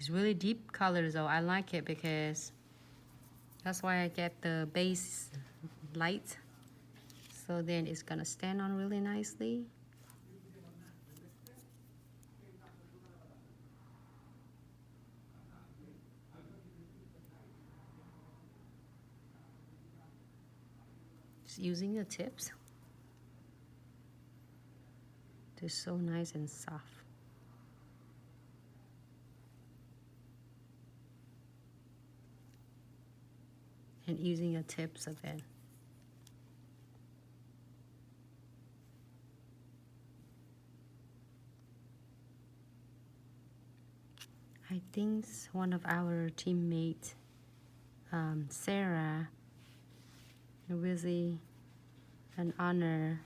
It's really deep colors though. I like it because that's why I get the base light. So then it's gonna stand on really nicely. Just using the tips. They're so nice and soft. And using the tips of it. I think one of our teammates, Sarah, really an honor.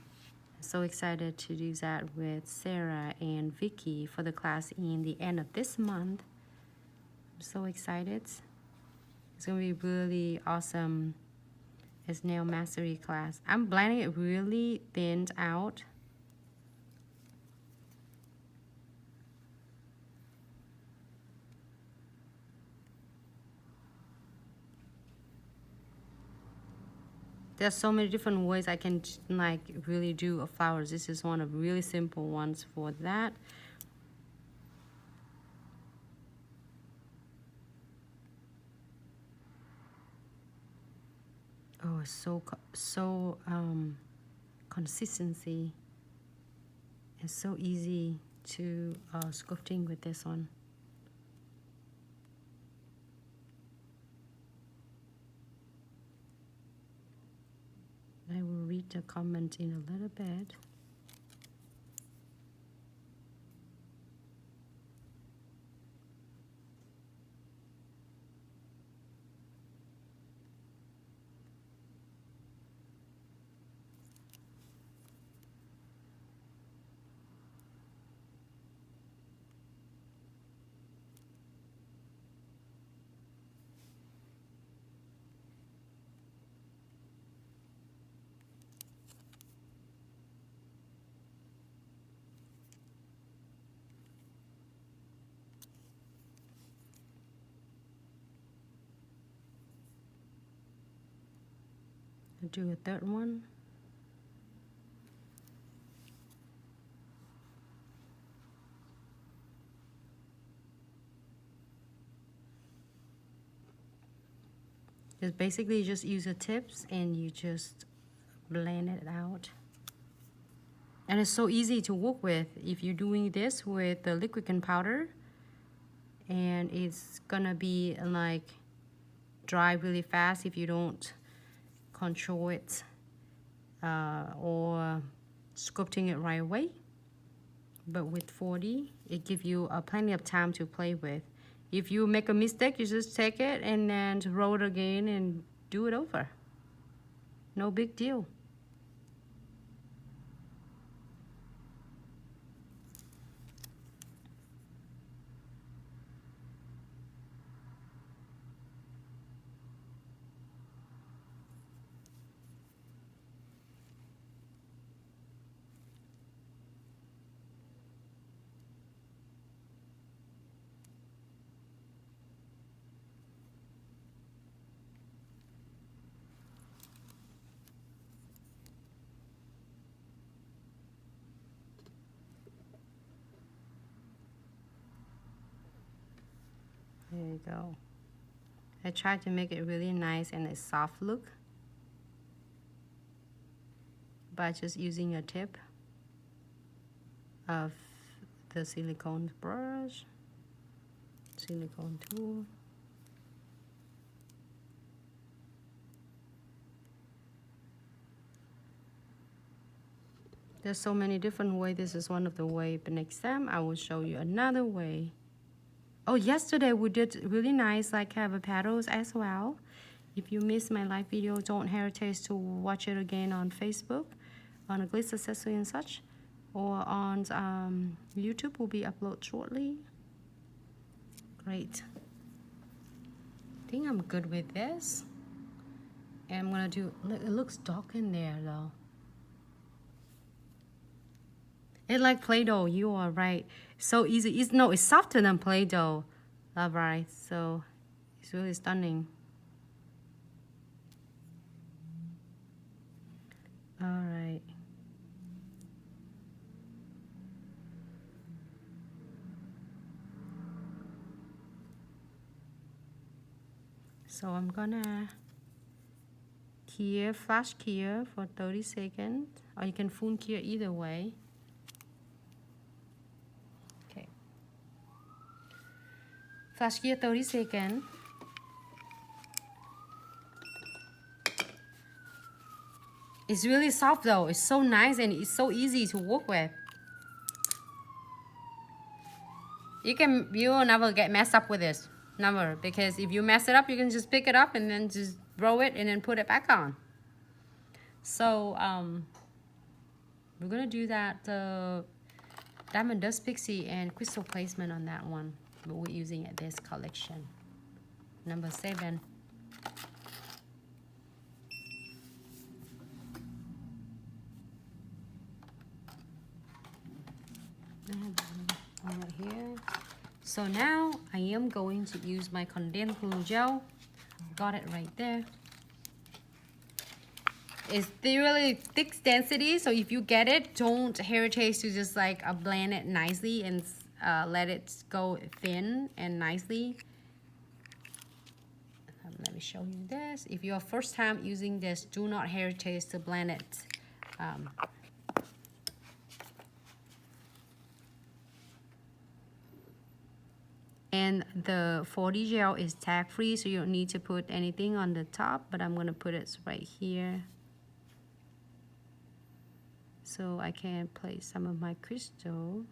So excited to do that with Sarah and Vicky for the class in the end of this month. I'm so excited. It's gonna be really awesome. It's nail mastery class. I'm blending it really thin out. There's so many different ways I can like really do a flowers. This is one of really simple ones for that. Oh, it's so consistency. It's so easy to sculpting with this one. I will read the comment in a little bit. I'll do a third one. Just basically just use the tips and you just blend it out. And it's so easy to work with if you're doing this with the liquid and powder. And it's gonna be like dry really fast if you don't control it or sculpting it right away. But with 40, it gives you plenty of time to play with. If you make a mistake, you just take it and then roll it again and do it over. No big deal. There you go. I tried to make it really nice and a soft look by just using a tip of the silicone brush, silicone tool. There's so many different ways. This is one of the ways, but next time I will show you another way. Oh, yesterday we did really nice like petals as well. If you missed my live video, don't hesitate to watch it again on Facebook, on a Glitz accessory and such, or on YouTube will be uploaded shortly. Great. I think I'm good with this. And I'm gonna do, it looks dark in there though. It's like Play-Doh, you are right. So easy. It's softer than Play-Doh. Love, right? So it's really stunning. All right. So I'm gonna flash clear for 30 seconds, or you can full clear either way. Okay. Flash clear 30 seconds. It's really soft though. It's so nice and it's so easy to work with. You will never get messed up with this. Never. Because if you mess it up, you can just pick it up and then just roll it and then put it back on. So we're gonna do that diamond dust pixie and crystal placement on that one. But we're using at this collection. Number 7. I have one right here. So now I am going to use my condensed glue gel. Got it right there. It's really thick density, so if you get it, don't hesitate to just like blend it nicely and let it go thin and nicely. Let me show you this. If you're first time using this, do not hesitate to blend it. And the 40 gel is tag free, so you don't need to put anything on the top, but I'm gonna put it right here so I can place some of my crystal.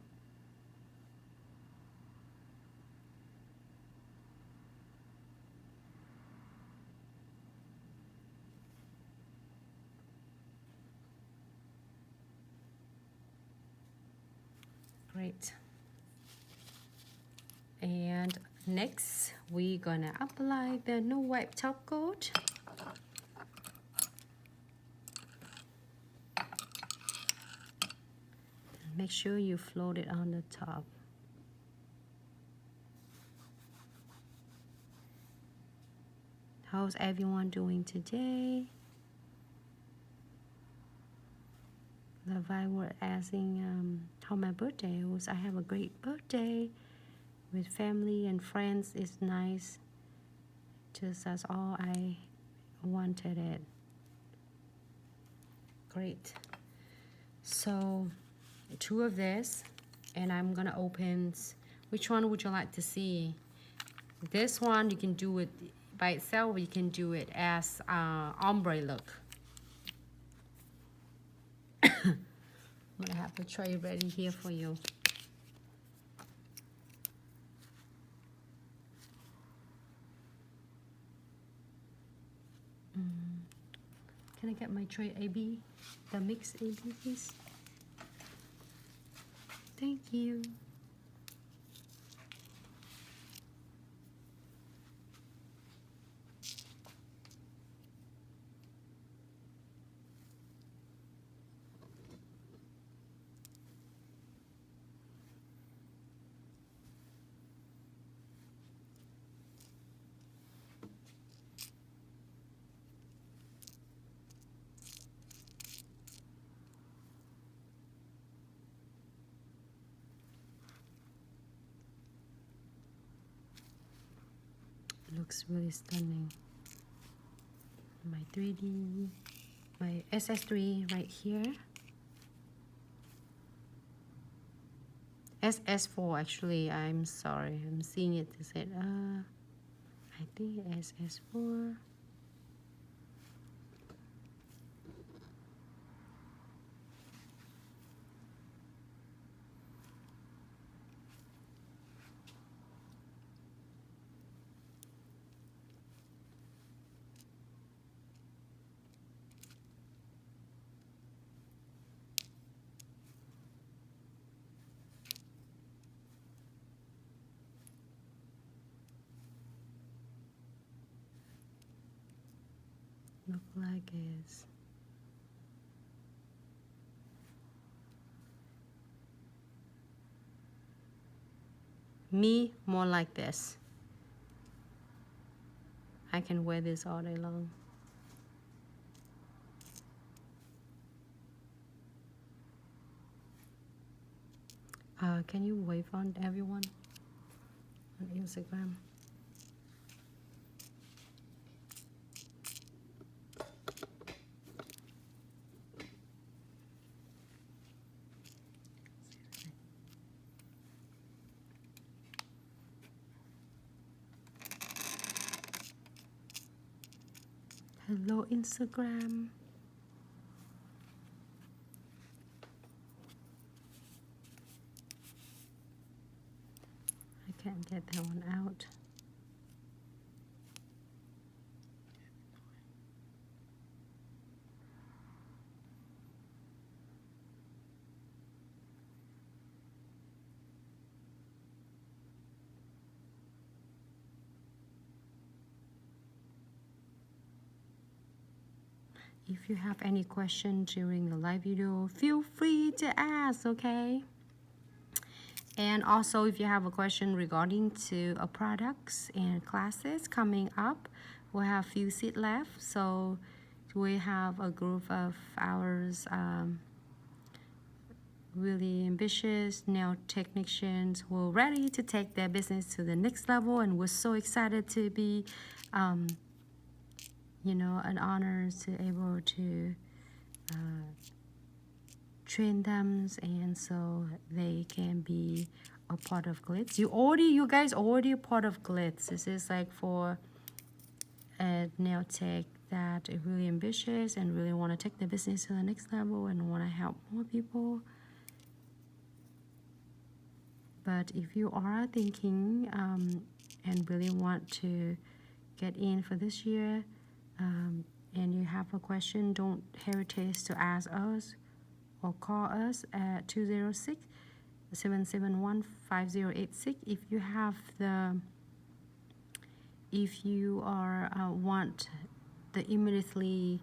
Great. And next we're gonna apply the no wipe top coat. Make sure you float it on the top. How's everyone doing today? The vibe were asking how my birthday was. I have a great birthday with family and friends. It's nice. Just that's all I wanted it. Great. So 2 of this, and I'm gonna open. Which one would you like to see? This one you can do it by itself, or you can do it as ombre look. I'm gonna have the tray ready here for you. Can I get my tray AB? The mix AB, please. Thank you. Looks really stunning. My 3D, my SS3 right here. SS4 actually, I'm sorry, I'm seeing it to say, I think SS4. Look like it's me more like this. I can wear this all day long. Can you wave on everyone on Instagram? Hello, Instagram. I can't get that one out. If you have any question during the live video, feel free to ask, okay? And also, if you have a question regarding to products and classes coming up, we'll have few seats left. So we have a group of ours, really ambitious nail technicians who are ready to take their business to the next level, and we're so excited to be you know, an honor to able to train them, and so they can be a part of Glitz. You guys already a part of Glitz. This is like for a nail tech that is really ambitious and really want to take the business to the next level and want to help more people. But if you are thinking and really want to get in for this year, and you have a question, don't hesitate to ask us or call us at 206-771-5086. If you are want the immediately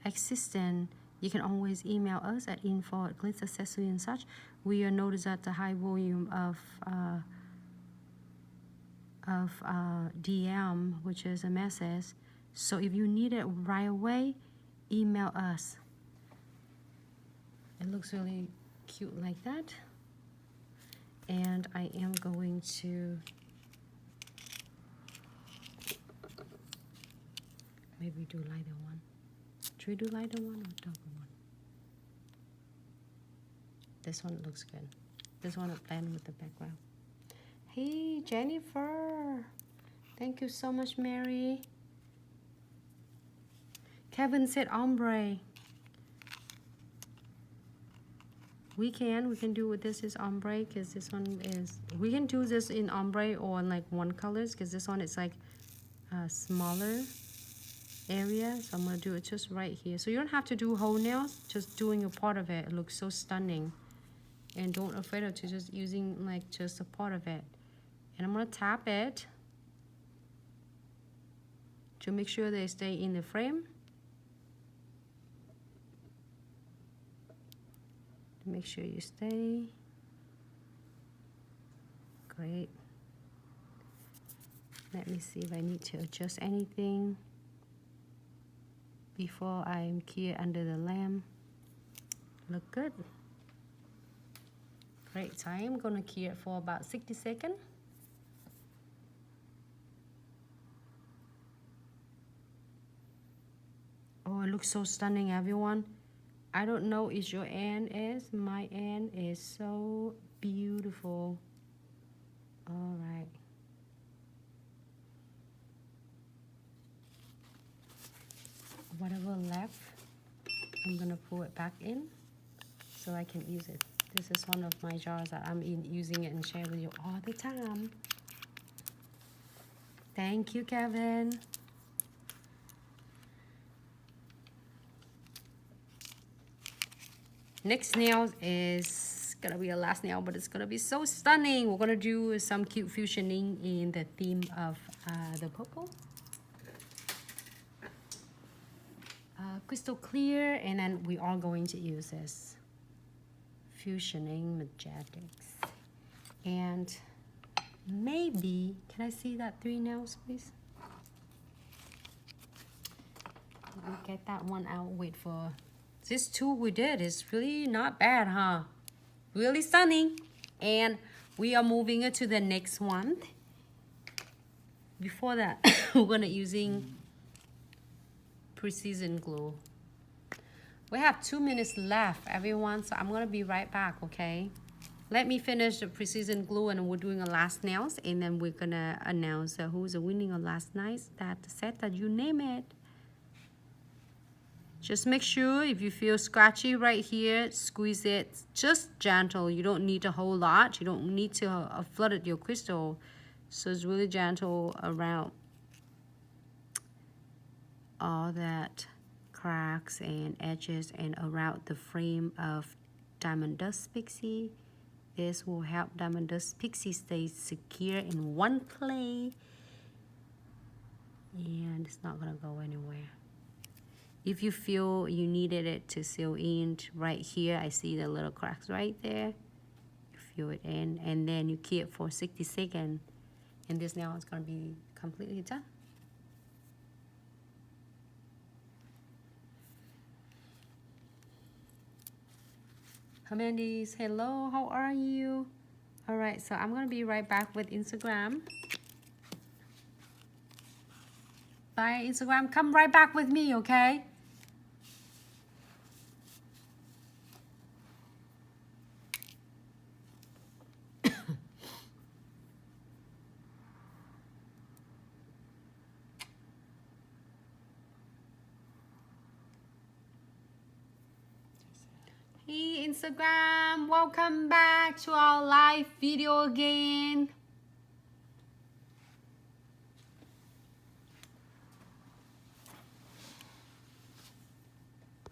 assistant, you can always email us at info@Glitz Accessory and such. We are noticed at the high volume of DM, which is a message. So if you need it right away, email us. It looks really cute like that. And I am going to maybe do lighter one. Should we do lighter one or darker one? This one looks good. This one will blend with the background. Hey, Jennifer. Thank you so much, Mary. Kevin said ombre. We can do with this is ombre, because this one is, we can do this in ombre or like one colors, because this one is like a smaller area. So I'm gonna do it just right here. So you don't have to do whole nails, just doing a part of it. It looks so stunning. And don't afraid of to just using like just a part of it. And I'm gonna tap it to make sure they stay in the frame. To make sure you stay. Great. Let me see if I need to adjust anything before I'm here under the lamp. Look good. Great. So I am gonna key it for about 60 seconds. Oh, it looks so stunning, everyone. I don't know if your Ann is. My Ann is so beautiful. All right. Whatever left, I'm gonna pull it back in so I can use it. This is one of my jars that I'm using it and share with you all the time. Thank you, Kevin. Next nail is gonna be a last nail, but it's gonna be so stunning. We're gonna do some cute fusioning in the theme of the purple. Crystal clear, and then we are going to use this fusioning magetics. And maybe, can I see that 3 nails, please? We'll get that one out. Wait for this tool we did is really not bad, huh? Really stunning. And we are moving it to the next one. Before that, we're gonna using precision glue. We have 2 minutes left, everyone, so I'm gonna be right back, okay? Let me finish the precision glue and we're doing a last nails, and then we're gonna announce who's winning a last night that set that you name it. Just make sure if you feel scratchy right here, squeeze it just gentle. You don't need a whole lot. You don't need to flood your crystal. So it's really gentle around all that cracks and edges and around the frame of Diamond Dust Pixie. This will help Diamond Dust Pixie stay secure in one place, and it's not gonna go anywhere. If you feel you needed it to seal in right here, I see the little cracks right there. You feel it in, and then you keep it for 60 seconds, and this nail is gonna be completely done. Amandis, hello, how are you? All right, so I'm gonna be right back with Instagram. Bye, Instagram, come right back with me, okay? Hey, Instagram, welcome back to our live video again.